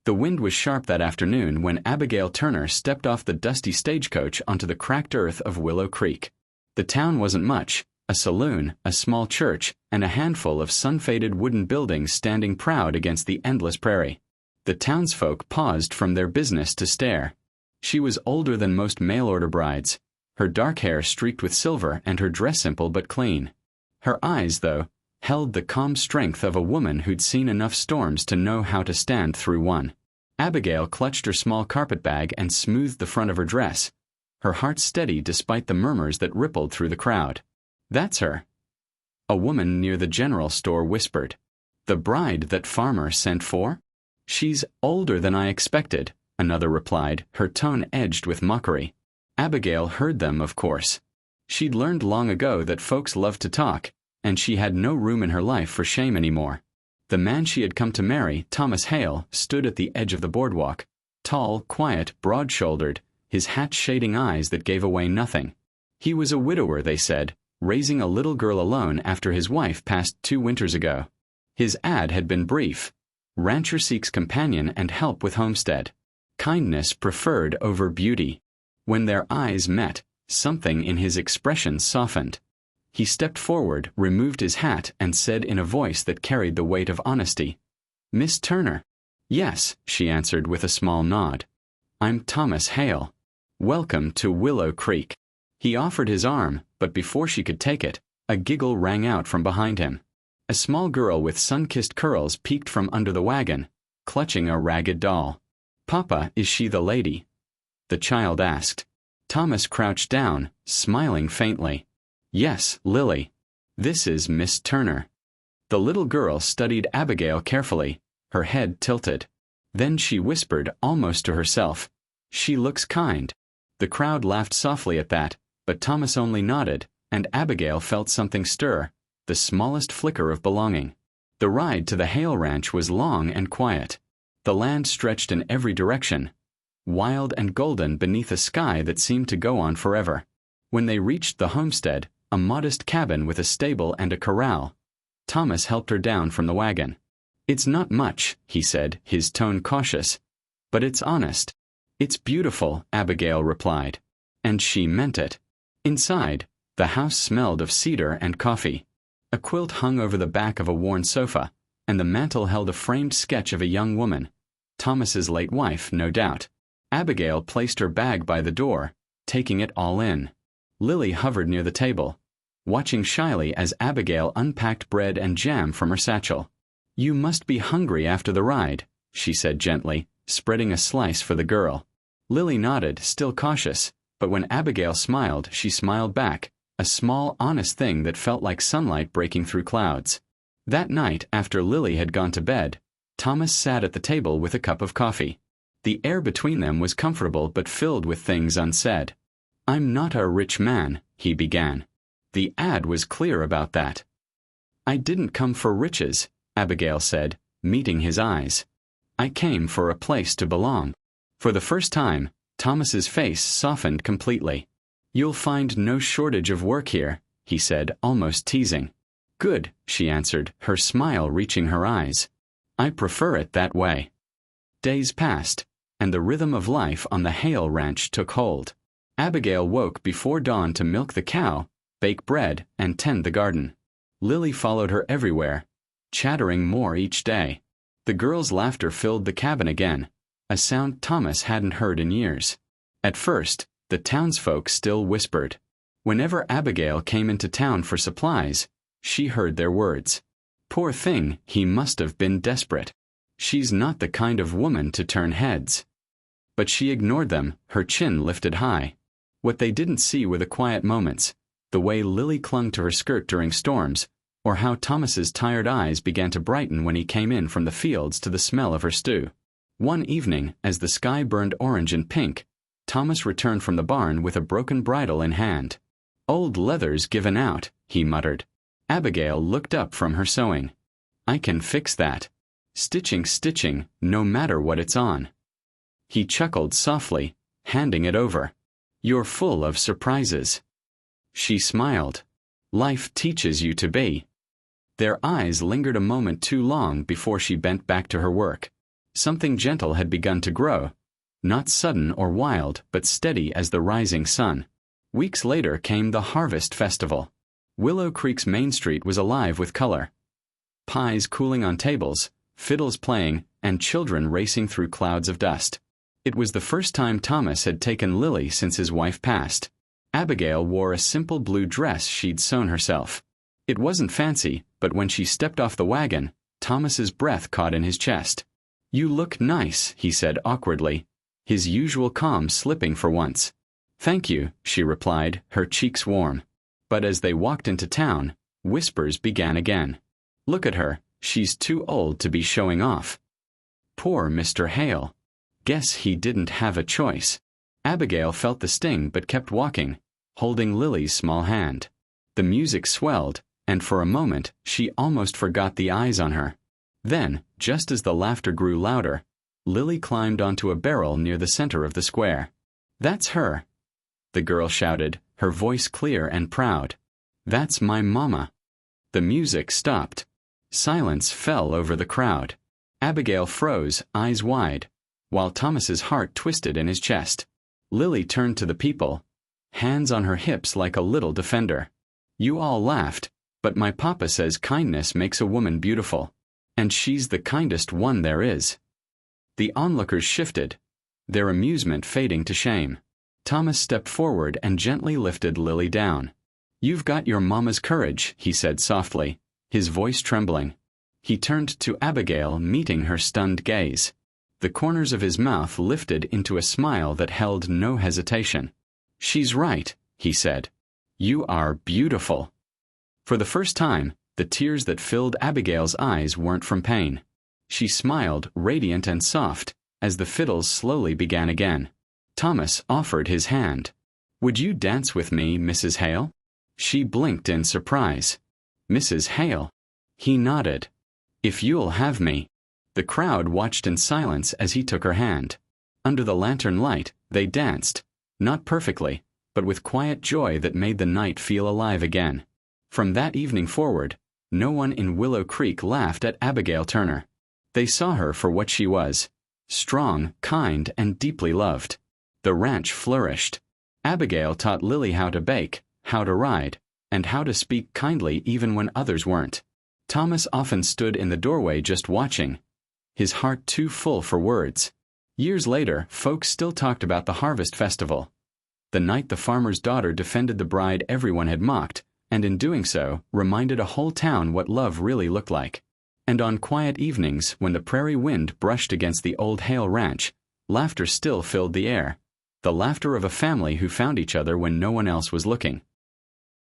The wind was sharp that afternoon when Abigail Turner stepped off the dusty stagecoach onto the cracked earth of Willow Creek. The town wasn't much: a saloon, a small church, and a handful of sun-faded wooden buildings standing proud against the endless prairie. The townsfolk paused from their business to stare. She was older than most mail-order brides, her dark hair streaked with silver and her dress simple but clean. Her eyes, though, held the calm strength of a woman who'd seen enough storms to know how to stand through one. Abigail clutched her small carpetbag and smoothed the front of her dress, her heart steady despite the murmurs that rippled through the crowd. "That's her," a woman near the general store whispered. "The bride that farmer sent for?" "She's older than I expected," another replied, her tone edged with mockery. Abigail heard them, of course. She'd learned long ago that folks loved to talk, and she had no room in her life for shame anymore. The man she had come to marry, Thomas Hale, stood at the edge of the boardwalk, tall, quiet, broad-shouldered, his hat-shading eyes that gave away nothing. He was a widower, they said, raising a little girl alone after his wife passed 2 winters ago. His ad had been brief: rancher seeks companion and help with homestead. Kindness preferred over beauty. When their eyes met, something in his expression softened. He stepped forward, removed his hat, and said in a voice that carried the weight of honesty, "Miss Turner?" "Yes," she answered with a small nod. "I'm Thomas Hale. Welcome to Willow Creek." He offered his arm, but before she could take it, a giggle rang out from behind him. A small girl with sun-kissed curls peeked from under the wagon, clutching a ragged doll. "Papa, is she the lady?" the child asked. Thomas crouched down, smiling faintly. "Yes, Lily. This is Miss Turner." The little girl studied Abigail carefully, her head tilted. Then she whispered, almost to herself, "She looks kind." The crowd laughed softly at that, but Thomas only nodded, and Abigail felt something stir, the smallest flicker of belonging. The ride to the Hale Ranch was long and quiet. The land stretched in every direction, wild and golden beneath a sky that seemed to go on forever. When they reached the homestead, a modest cabin with a stable and a corral, Thomas helped her down from the wagon. "It's not much," he said, his tone cautious, "but it's honest." "It's beautiful," Abigail replied. And she meant it. Inside, the house smelled of cedar and coffee. A quilt hung over the back of a worn sofa, and the mantel held a framed sketch of a young woman, Thomas's late wife, no doubt. Abigail placed her bag by the door, taking it all in. Lily hovered near the table, watching shyly as Abigail unpacked bread and jam from her satchel. "You must be hungry after the ride," she said gently, spreading a slice for the girl. Lily nodded, still cautious, but when Abigail smiled, she smiled back, a small, honest thing that felt like sunlight breaking through clouds. That night, after Lily had gone to bed, Thomas sat at the table with a cup of coffee. The air between them was comfortable but filled with things unsaid. "I'm not a rich man," he began. The ad was clear about that. "I didn't come for riches," Abigail said, meeting his eyes. "I came for a place to belong." For the first time, Thomas's face softened completely. "You'll find no shortage of work here," he said, almost teasing. "Good," she answered, her smile reaching her eyes. "I prefer it that way." Days passed, and the rhythm of life on the Hale Ranch took hold. Abigail woke before dawn to milk the cow, bake bread, and tend the garden. Lily followed her everywhere, chattering more each day. The girls' laughter filled the cabin again, a sound Thomas hadn't heard in years. At first, the townsfolk still whispered. Whenever Abigail came into town for supplies, she heard their words. "Poor thing, he must have been desperate. She's not the kind of woman to turn heads." But she ignored them, her chin lifted high. What they didn't see were the quiet moments, the way Lily clung to her skirt during storms, or how Thomas's tired eyes began to brighten when he came in from the fields to the smell of her stew. One evening, as the sky burned orange and pink, Thomas returned from the barn with a broken bridle in hand. "Old leather's given out," he muttered. Abigail looked up from her sewing. "I can fix that. Stitching, no matter what it's on." He chuckled softly, handing it over. "You're full of surprises." She smiled. "Life teaches you to be." Their eyes lingered a moment too long before she bent back to her work. Something gentle had begun to grow, not sudden or wild, but steady as the rising sun. Weeks later came the Harvest Festival. Willow Creek's Main Street was alive with color. Pies cooling on tables, fiddles playing, and children racing through clouds of dust. It was the first time Thomas had taken Lily since his wife passed. Abigail wore a simple blue dress she'd sewn herself. It wasn't fancy, but when she stepped off the wagon, Thomas's breath caught in his chest. "You look nice," he said awkwardly, his usual calm slipping for once. "Thank you," she replied, her cheeks warm. But as they walked into town, whispers began again. "Look at her, she's too old to be showing off." Poor Mr. Hale. Guess he didn't have a choice. Abigail felt the sting but kept walking, holding Lily's small hand. The music swelled, and for a moment she almost forgot the eyes on her. Then, just as the laughter grew louder, Lily climbed onto a barrel near the center of the square. "That's her," the girl shouted, her voice clear and proud. "That's my mama." The music stopped. Silence fell over the crowd. Abigail froze, eyes wide, while Thomas's heart twisted in his chest. Lily turned to the people, hands on her hips like a little defender. "You all laughed, but my papa says kindness makes a woman beautiful. And she's the kindest one there is." The onlookers shifted, their amusement fading to shame. Thomas stepped forward and gently lifted Lily down. "You've got your mama's courage," he said softly, his voice trembling. He turned to Abigail, meeting her stunned gaze. The corners of his mouth lifted into a smile that held no hesitation. "She's right," he said. "You are beautiful." For the first time, the tears that filled Abigail's eyes weren't from pain. She smiled, radiant and soft, as the fiddles slowly began again. Thomas offered his hand. "Would you dance with me, Mrs. Hale?" She blinked in surprise. "Mrs. Hale?" He nodded. "If you'll have me." The crowd watched in silence as he took her hand. Under the lantern light, they danced, not perfectly, but with quiet joy that made the night feel alive again. From that evening forward, no one in Willow Creek laughed at Abigail Turner. They saw her for what she was, strong, kind, and deeply loved. The ranch flourished. Abigail taught Lily how to bake, how to ride, and how to speak kindly even when others weren't. Thomas often stood in the doorway just watching, his heart too full for words. Years later, folks still talked about the Harvest Festival. The night the farmer's daughter defended the bride everyone had mocked, and in doing so, reminded a whole town what love really looked like. And on quiet evenings, when the prairie wind brushed against the old Hale ranch, laughter still filled the air. The laughter of a family who found each other when no one else was looking.